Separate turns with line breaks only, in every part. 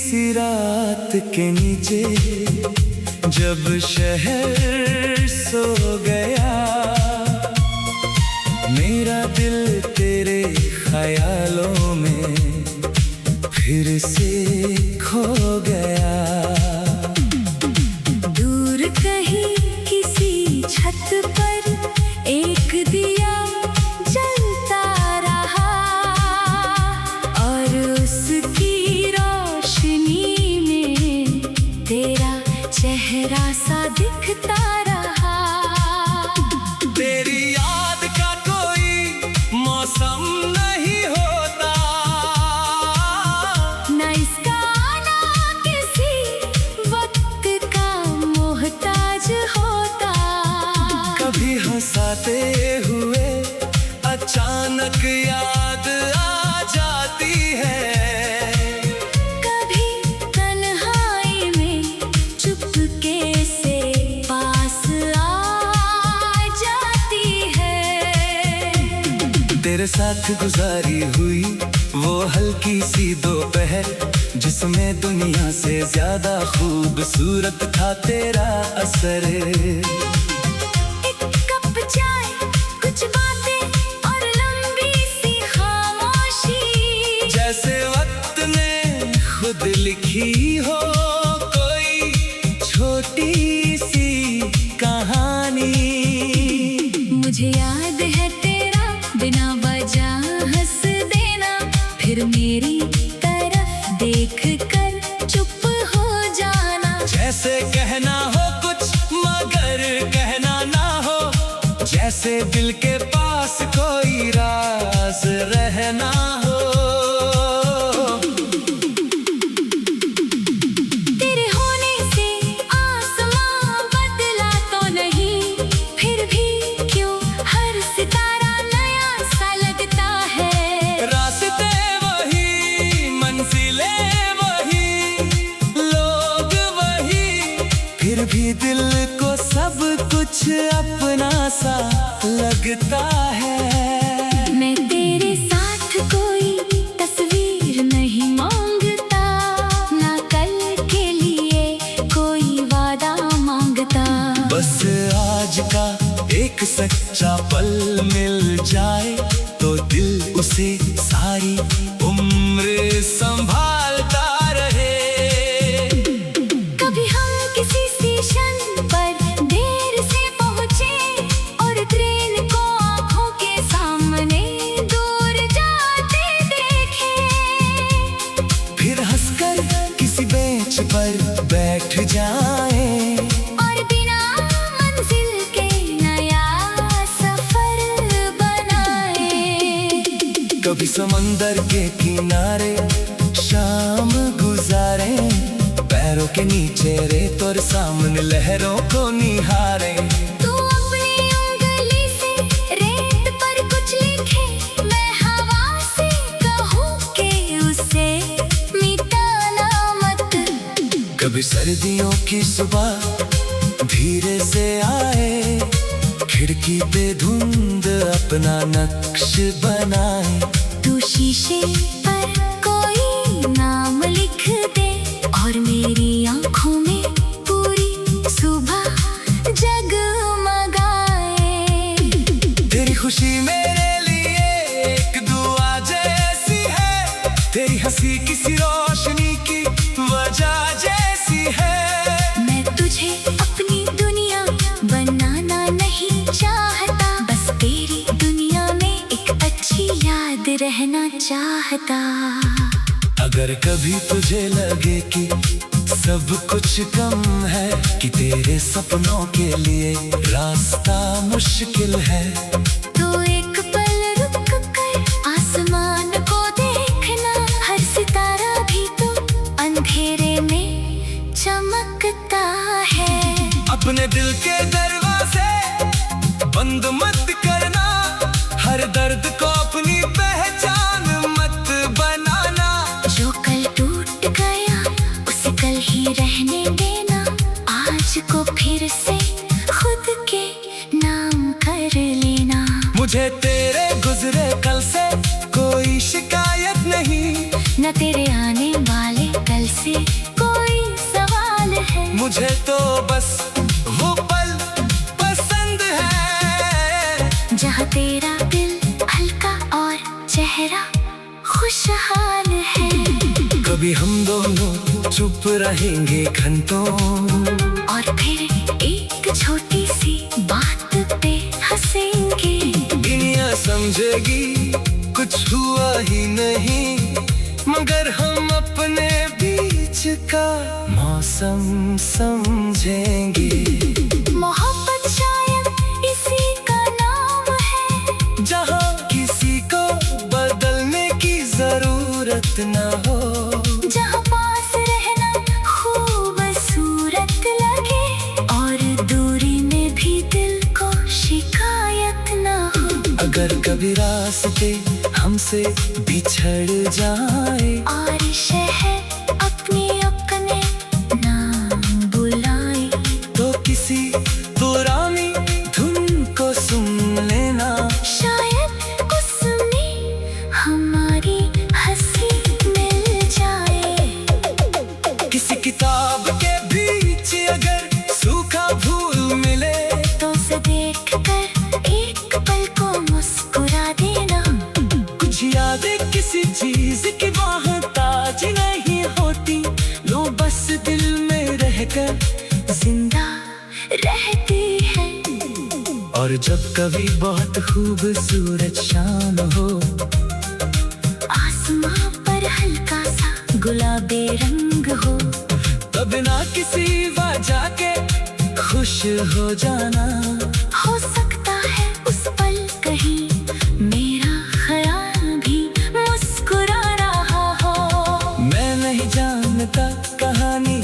किसी रात के नीचे जब शहर सो गया, मेरा दिल तेरे ख्यालों में फिर से खो गया।
दूर कहीं किसी छत पर एक दिया जलता रहा, और उसकी रोशनी में तेरा चेहरा सा दिखता रहा।
तेरी याद का कोई मौसम नहीं होता,
न इसका ना किसी वक्त का मोहताज होता।
कभी हंसाते हुए अचानक याद आ जाती है,
कभी तन्हाई में चुपके से पास आ जाती है।
तेरे साथ गुजारी हुई वो हल्की सी दोपहर, जिसमें दुनिया से ज्यादा खूबसूरत था तेरा असर।
एक कप चाय, कुछ बातें और लंबी सी खामोशी,
जैसे वक्त ने खुद लिखी हो कोई छोटी सी कहानी।
मुझे याद है तेरा बिना वजह हंस देना, फिर मेरी तरफ देख कर चुप हो जाना।
जैसे कहना हो कुछ मगर कहना ना हो, जैसे दिल के पास कोई राज रहना हो।
तेरे होने से आसमां बदला तो नहीं, फिर भी क्यों हर सितारा नया सा लगता है।
रास्ते वही, मंजिलें वही, लोग वही, फिर भी दिल को सब कुछ अपना सा लगता है।
मैं तेरे साथ कोई तस्वीर नहीं मांगता, ना कल के लिए कोई वादा मांगता।
बस आज का एक सच्चा पल मिल जाए तो दिल उसे सारी उम्र संभालता रहे।
कभी हम किसी स्टेशन पर देर से पहुंचे और ट्रेन को आंखों के सामने दूर जाते देखे,
फिर हंसकर किसी बेंच पर बैठ जाए
और बिना मंजिल के नया सफर बनाए।
कभी समंदर के किनारे शाम गुजारे, पैरों के नीचे रेत और सामने लहरों को निहारे।
तू अपनी उंगली से रेत पर कुछ लिखे, मैं हवा से कहूँ कि उसे मिटाना मत।
कभी सर्दियों की सुबह धीरे से आए, खिड़की पे धुंध अपना नक्श बनाए।
तू शीशे पर कोई नाम लिख दे और मेरी आंखों में पूरी सुबह जगमगाए।
तेरी खुशी मेरे लिए एक दुआ जैसी है, तेरी हंसी किसी रोशनी की वजह जैसी है।
मैं तुझे अपनी दुनिया बनाना नहीं चाहता, बस तेरी दुनिया में एक अच्छी याद रहना चाहता।
अगर कभी तुझे लगे कि सब कुछ कम है, कि तेरे सपनों के लिए रास्ता मुश्किल है,
तो एक पल रुक कर आसमान को देखना, हर सितारा भी तो अंधेरे में चमकता है।
अपने दिल के दरवाजे बंद मत करना, हर दर्द को अपनी पहचान मत बनाना।
जो कल टूट गया उसे कल ही रहने देना, आज को फिर से खुद के नाम कर लेना।
मुझे तेरे गुजरे कल से कोई शिकायत नहीं,
न तेरे आने वाले कल से से कोई सवाल है।
मुझे तो बस वो पल पसंद है
जहाँ तेरा दिल हल्का और चेहरा खुशहाल है।
कभी हम दोनों चुप रहेंगे घंटों,
और फिर एक छोटी सी बात पे हंसेंगे।
दुनिया समझेगी कुछ हुआ ही नहीं, मगर हम अपने बीच का मौसम समझेंगे।
मोहब्बत शायद इसी का नाम है,
जहाँ किसी को बदलने की जरूरत न हो,
जहाँ पास रहना खूबसूरत लगे और दूरी में भी दिल को शिकायत न हो।
अगर कभी रास्ते हमसे बिछड़ जाए
और शहर अपने नाम बुलाए,
तो किसी पुरानी धुन को सुन लेना।
शायद उसमें हमारी हंसी मिल जाए।
किसी किताब के बीच अगर सूखा फूल मिले,
तो उसे देख कर एक पल को मुस्कुरा देना।
कुछ यादें किसी चीज की वहाँ ताज नहीं होती, लो बस दिल में रहकर
जिंदा रहती है।
और जब कभी बहुत खूबसूरत शाम हो,
आसमां पर हल्का सा गुलाबी रंग हो,
तब ना किसी वजह के खुश हो जाना।
हो सकता है उस पल कहीं मेरा ख्याल भी मुस्कुरा रहा हो।
मैं नहीं जानता कहानी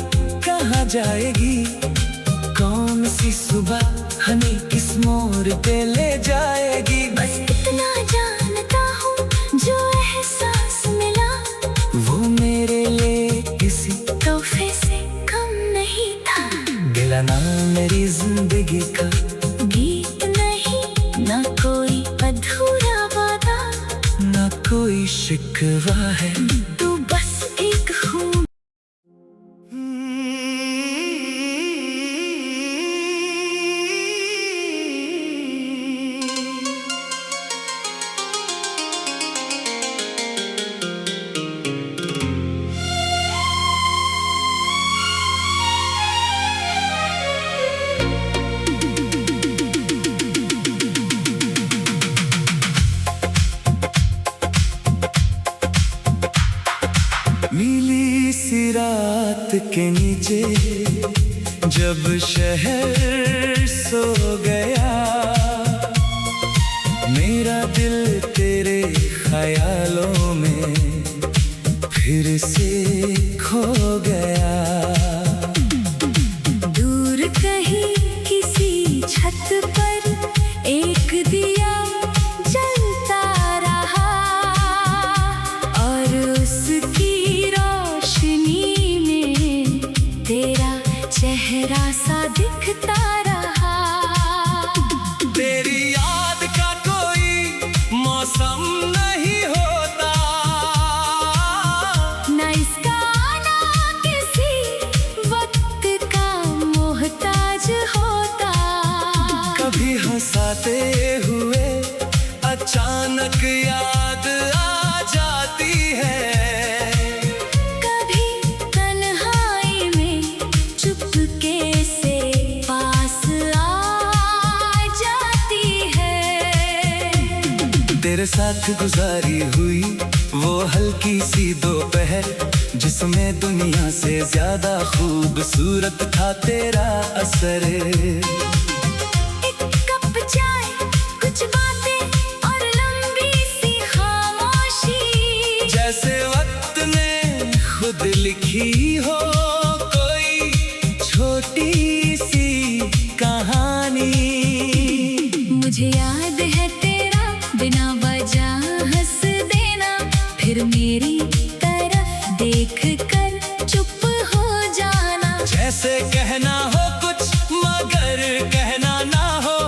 कहाँ जाएगी, कौन सी सुबह हमें किस मोड़ पे ले जाएगी।
बस इतना जानता हूँ जो एहसास मिला,
वो मेरे लिए किसी
तोहफे से कम नहीं था।
गिला ना मेरी जिंदगी का
गीत नहीं, ना कोई अधूरा वादा,
ना कोई शिकवा है।
तू बस एक खून।
नीली सी रात के नीचे जब शहर सो गया, मेरा दिल तेरे ख्यालों में फिर से खो गया।
दूर कहीं किसी छत पर एक दिया जलता रहा, और उसकी रोशनी में तेरा चेहरा सा दिखता रहा।
तेरी याद का कोई मौसम नहीं होता,
ना इसका ना किसी वक्त का मोहताज होता।
कभी हंसाते हुए अचानक याद आ जाती है,
कभी तन्हाई में चुपके से पास आ जाती है।
तेरे साथ गुजारी हुई वो हल्की सी दोपहर, जिसमें दुनिया से ज्यादा खूबसूरत था तेरा असर।
एक कप चाय, कुछ बातें और लंबी सी खामोशी,
जैसे वक्त ने खुद लिखी हो कोई छोटी सी कहानी।
मुझे याद है तेरा बिना वजह हंस देना, फिर मेरी तरफ देख कर चुप हो जाना।
जैसे कहना हो कुछ मगर कहना ना हो,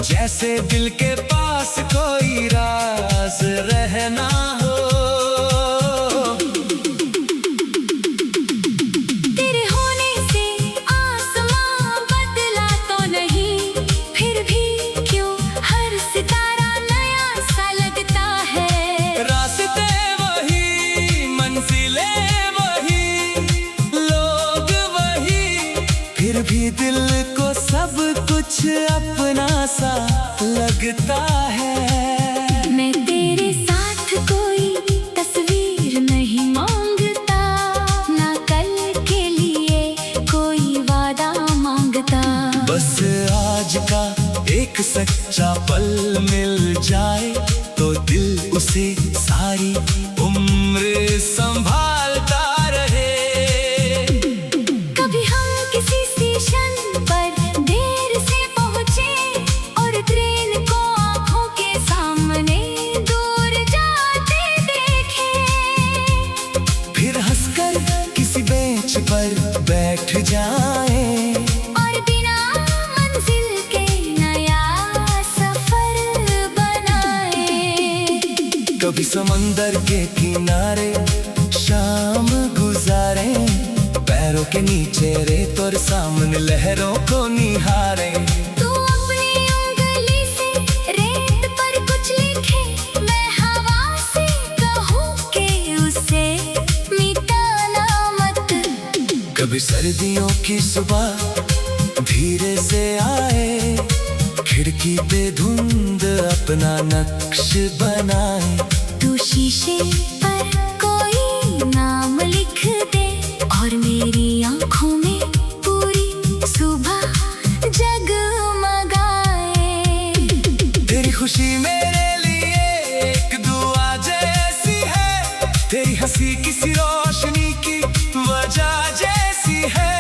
जैसे दिल के पास कोई राज रहना हो। दिल को सब कुछ अपना सा लगता है।
मैं तेरे साथ कोई तस्वीर नहीं मांगता, ना कल के लिए कोई वादा मांगता।
बस आज का एक सच्चा पल मिल जाए तो दिल उसे सारी उम्र संभालता रहे।
कभी हम किसी स्टेशन पर देर से पहुंचे और ट्रेन को आंखों के सामने दूर जाते देखे।
फिर हंसकर किसी बेंच पर बैठ जाएं
और बिना मंजिल के नया सफर बनाए।
कभी समंदर के किनारे शाम गुजारे, पैरों के नीचे रेत और सामने लहरों को निहारे।
तू अपनी उंगली से रेत पर कुछ लिखे, मैं हवा से कहूँ कि उसे मिटाना मत।
कभी सर्दियों की सुबह धीरे से आए, खिड़की पे धुंध अपना नक्श बनाए।
तू शीशे पर कोई नाम लिख दे और मेरी आंखों में पूरी सुबह जगमगाए।
तेरी खुशी मेरे लिए एक दुआ जैसी है, तेरी हंसी किसी रोशनी की वजह जैसी है।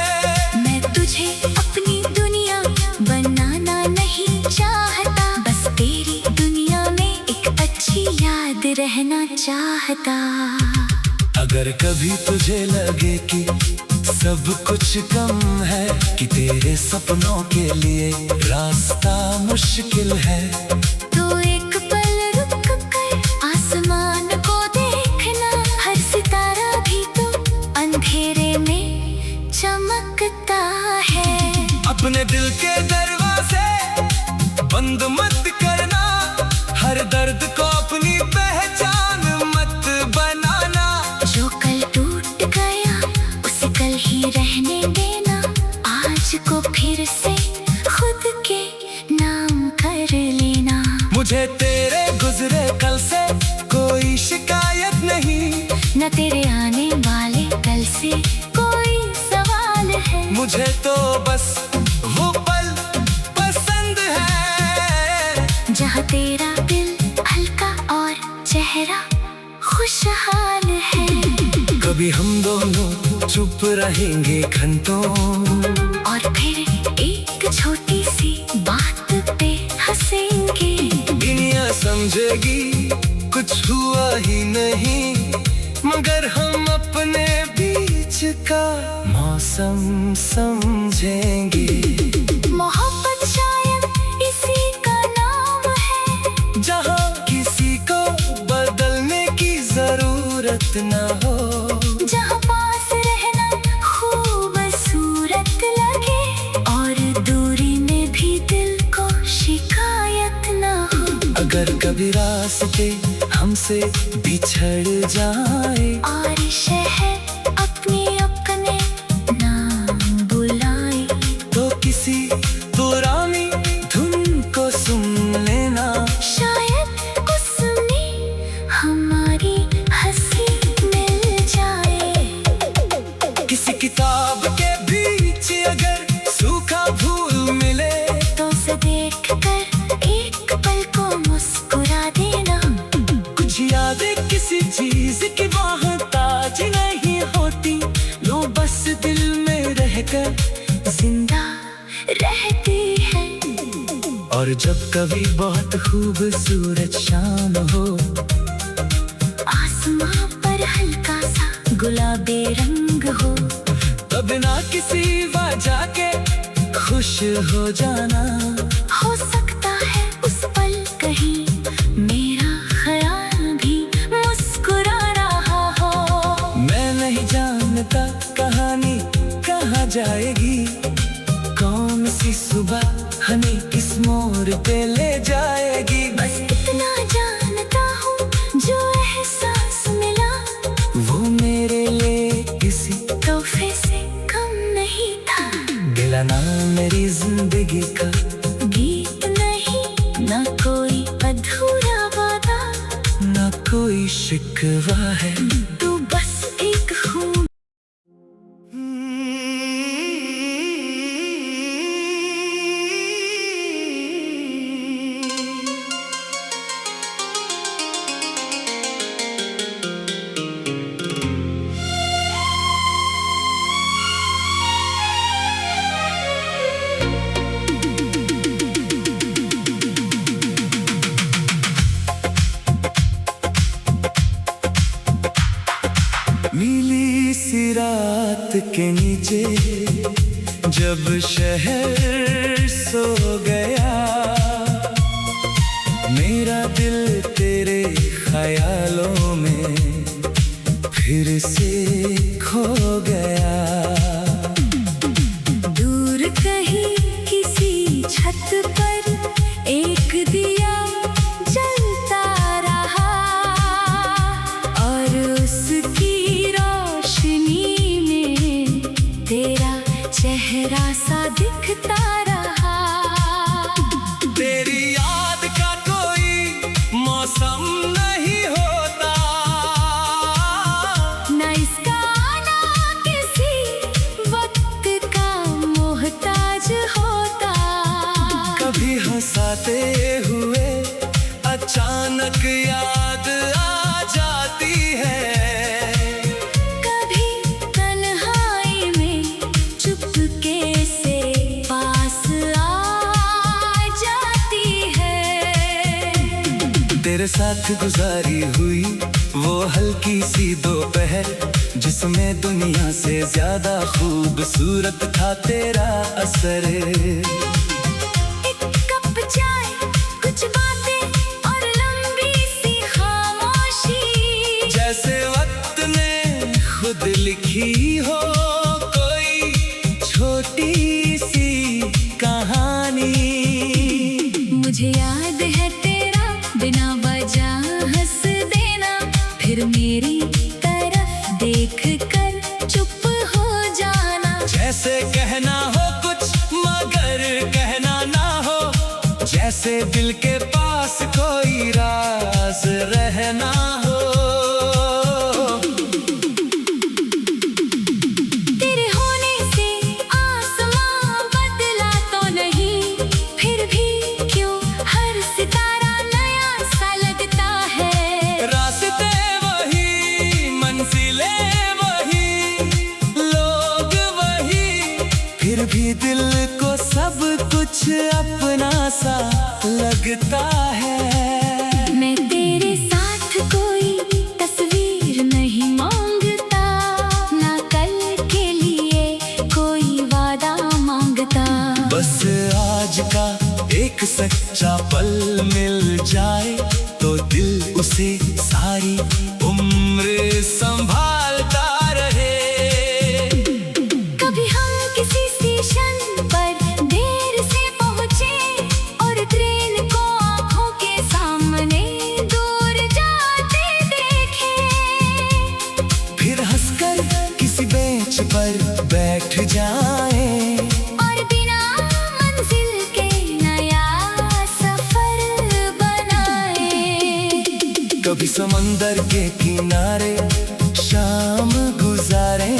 मैं तुझे अपनी दुनिया बनाना नहीं चाहता, बस तेरी दुनिया में एक अच्छी याद रहना चाहता।
अगर कभी तुझे लगे कि सब कुछ कम है, कि तेरे सपनों के लिए रास्ता मुश्किल है,
तो एक पल रुक कर आसमान को देखना। हर सितारा भी तो अंधेरे में चमकता है।
अपने दिल के दरवाजे बंद मत करना, हर दर्द को अपनी पहचान मत बनाना।
जो कल टूट गया उसे कल ही रहने देना, आज को फिर से खुद के नाम कर लेना।
मुझे तेरे गुजरे कल से कोई शिकायत नहीं,
न तेरे आने वाले कल से कोई सवाल है।
मुझे तो बस वो पल पसंद है
जहाँ तेरा दिल हल्का और चेहरा खुशहाल है।
कभी हम दोनों चुप रहेंगे घंटों,
और फिर एक छोटी सी बात पे हंसेंगे।
दुनिया समझेगी कुछ हुआ ही नहीं, मगर हम अपने बीच का मौसम समझेंगे।
मोहब्बत शायद इसी का नाम है,
जहाँ किसी को बदलने की जरूरत न हो,
जहाँ पास रहना खूबसूरत लगे और दूरी में भी दिल को शिकायत न हो।
अगर कभी रास्ते हमसे बिछड़ जाए
और शहर अपने अपने नाम बुलाए,
तो किसी पुरानी धुन को सुन लेना।
शायद उसमें हमारी हंसी मिल जाए।
किसी किताब के बीच अगर सूखा फूल मिले,
तो उसे देख कर एक पल को मुस्कुरा देना।
कुछ यादें किसी चीज की वहाँ ताज नहीं होती, लो बस दिल में रहकर
जिंदा रहती है।
और जब कभी बहुत खूबसूरत शाम हो,
आसमां पर हल्का सा गुलाबी रंग हो,
तब ना किसी वजह के खुश हो जाना।
हो सकता है उस पल कहीं मेरा ख्याल भी मुस्कुरा रहा हो।
मैं नहीं जानता कहानी कहाँ जाएगी, कौन सी सुबह हमें किस मोड़ पे ले जाएगी।
बस इतना जानता हूँ जो एहसास मिला,
वो मेरे लिए किसी
तोहफे से कम नहीं था।
दिला तेरा नाम मेरी जिंदगी का
गीत नहीं, ना कोई अधूरा वादा,
ना कोई शिकवा है।
तू बस एक खून।
नीली सी रात के नीचे जब शहर सो गया, मेरा दिल तेरे ख्यालों में फिर से खो गया।
दूर कहीं किसी छत पर एक दिया जलता रहा, और उसकी रोशनी में तेरा चेहरा सा दिखता रहा।
तेरी याद का कोई मौसम नहीं होता,
ना इसका ना किसी वक्त का मोहताज होता।
कभी हंसाते हुए अचानक याद आ जाती है,
कभी तन्हाई में चुपके से पास आ जाती है।
तेरे साथ गुजारी हुई वो हल्की सी दोपहर, जिसमें दुनिया से ज्यादा खूबसूरत था तेरा असर।
एक कप चाय, कुछ बातें और लंबी सी खामोशी,
जैसे वक्त ने खुद लिखी हो कोई छोटी सी कहानी।
मुझे याद है तेरा बिना वजह हंस देना, फिर मेरी तरफ देख कर चुप हो जाना।
जैसे कहना हो कुछ मगर कहना ना हो, जैसे दिल के पास कोई राज रहना हो।
तेरे होने से आसमां बदला तो नहीं, फिर भी क्यों हर सितारा नया सा लगता है।
रास्ते वही, मंजिलें वही, लोग वही, फिर भी दिल को सब कुछ अपना सा लगता है।
मैं तेरे साथ कोई तस्वीर नहीं मांगता, ना कल के लिए कोई वादा मांगता।
बस आज का एक सच्चा पल मिल जाए तो दिल उसे सारी उम्र संभालता रहे।
कभी हम किसी स्टेशन पर देर से पहुंचे और ट्रेन को आंखों के सामने दूर जाते देखे,
फिर हंसकर किसी बेंच पर बैठ जाए,
और बिना मंजिल के नया सफर बनाए।
कभी समंदर के किनारे शाम गुजारे,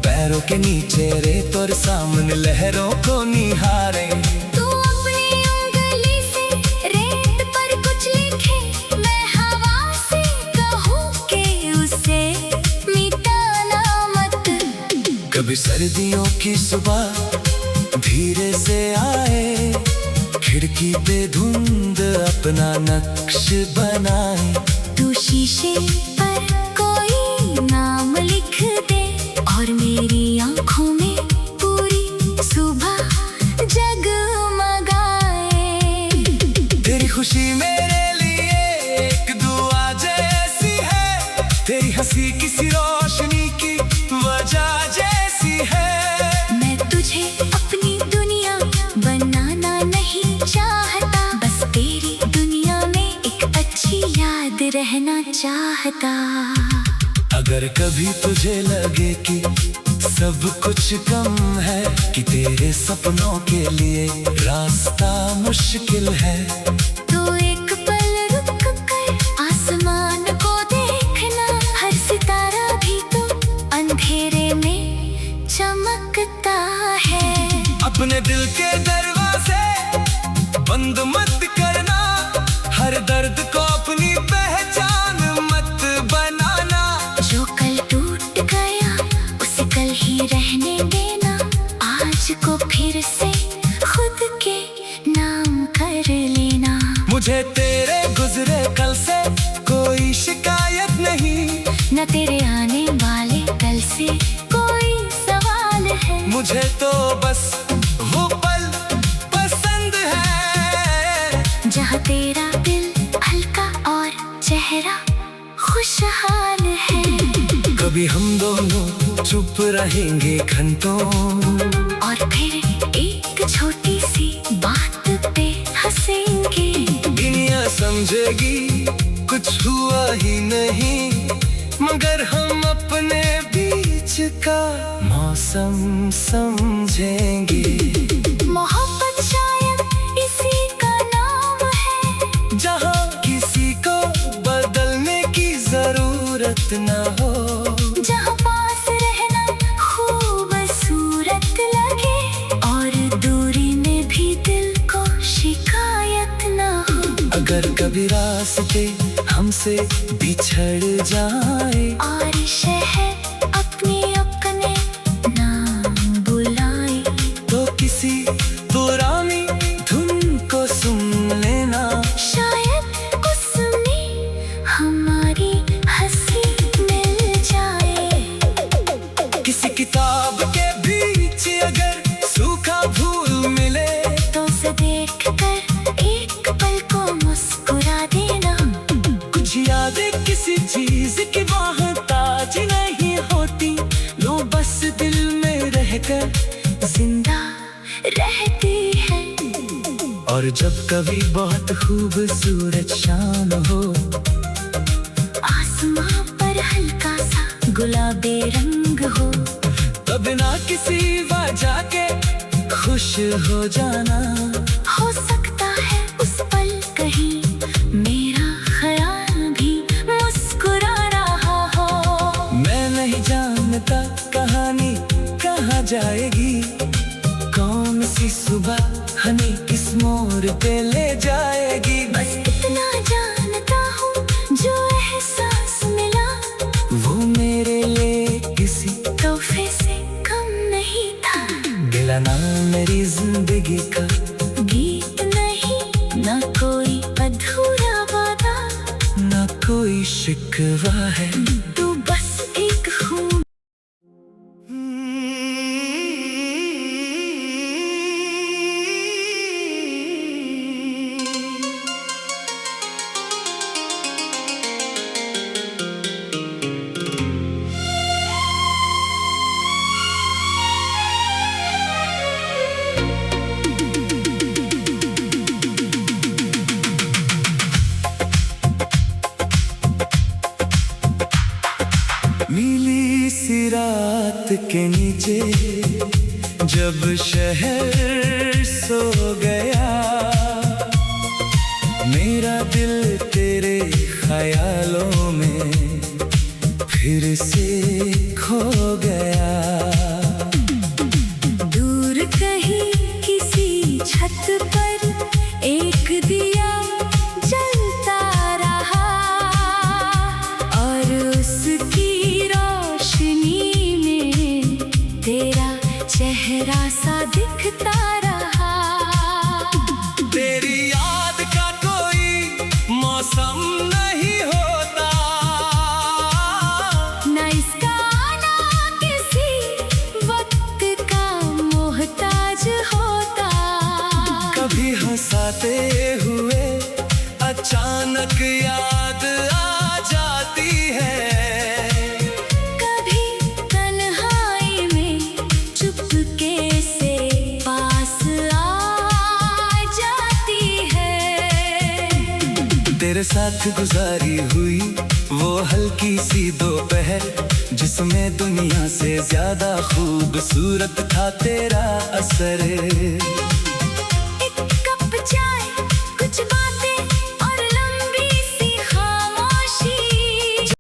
पैरों के नीचे रेत और सामने लहरों को निहारे।
तू अपनी उंगली से रेत पर कुछ लिखे, मैं हवा से कहूँ कि उसे मिटाना मत।
कभी सर्दियों की सुबह धीरे से आए, खिड़की पे धुंध अपना नक्श बनाए।
तू शीशे पर कोई नाम लिख दे, और मेरी आंखों में पूरी सुबह जगमगाए।
तेरी खुशी मेरे लिए एक दुआ जैसी है, तेरी हंसी किसी रोशनी की वजह जैसी है।
मैं तुझे अपनी दुनिया बनाना नहीं चाहता, बस तेरी दुनिया में एक अच्छी याद रहना चाहता।
अगर कभी तुझे लगे कि सब कुछ कम है कि तेरे सपनों के लिए रास्ता मुश्किल है।
तो एक पल रुक कर आसमान को देखना, हर सितारा भी तो अंधेरे में चमकता है।
अपने दिल के दरवाजे बंद मत करना, हर दर्द को अपनी पहचान मत बनाना।
जो कल टूट गया उसे कल ही रहने देना, आज को फिर से खुद के नाम कर लेना।
मुझे तेरे गुजरे कल से कोई शिकायत नहीं,
न तेरे आने वाले कल से कोई सवाल है।
मुझे तो बस वो पल पसंद है
जहाँ तेरा दिल हल्का और चेहरा खुशहाल है।
कभी हम दोनों चुप रहेंगे घंटों,
और फिर एक छोटी सी बात पे हंसेंगे।
दुनिया समझेगी कुछ हुआ ही नहीं, मगर हम अपने बीच का मौसम समझेंगे।
मोहब्बत शायद इसी का नाम है,
जहाँ किसी को बदलने की जरूरत न हो,
जहाँ पास रहना खूबसूरत लगे और दूरी में भी दिल को शिकायत न हो।
अगर कभी रास्ते हमसे बिछड़ जाए
और शहर अपने अपने नाम बुलाए,
तो किसी पुरानी धुन को सुन लेना।
शायद उसमें हमारी हंसी मिल जाए।
किसी किताब के बीच अगर सूखा फूल मिले,
तो उसे देख कर एक पल को मुस्कुरा देना।
कुछ यादें किसी चीज की मोहताज नहीं होती, लो बस दिल में रहकर
जिंदा रहती है।
और जब कभी बहुत खूबसूरत शाम हो,
आसमां पर हल्का सा गुलाबी रंग हो,
तब ना किसी वजह के खुश हो जाना।
हो सकता है उस पल कहीं मेरा ख्याल भी मुस्कुरा रहा हो।
मैं नहीं जानता कहानी कहाँ जाएगी, कौन सी सुबह हमें किस मोड़ पे ले जाएगी।
बस इतना जानता हूँ जो एहसास मिला,
वो मेरे लिए किसी
तोहफे से कम नहीं था।
गिलाना मेरी जिंदगी का
गीत नहीं, ना कोई अधूरा वादा,
ना कोई शिकवा है।
तू बस एक खूब
नीली सी रात के नीचे जब शहर सो गया, मेरा दिल तेरे ख्यालों में फिर से खो गया।
दूर कहीं किसी छत पर एक दिया जलता रहा, और उसकी रोशनी में तेरा चेहरा सा दिखता रहा।
तेरी याद का कोई मौसम नहीं होता,
न इसका ना किसी वक्त का मोहताज होता।
कभी हंसाते हुए अचानक याद आ जाती है,
कभी तन्हाई में चुपके से पास आ जाती है।
तेरे साथ गुजारी हुई वो हल्की सी दोपहर, जिसमें दुनिया से ज्यादा खूबसूरत था तेरा असर।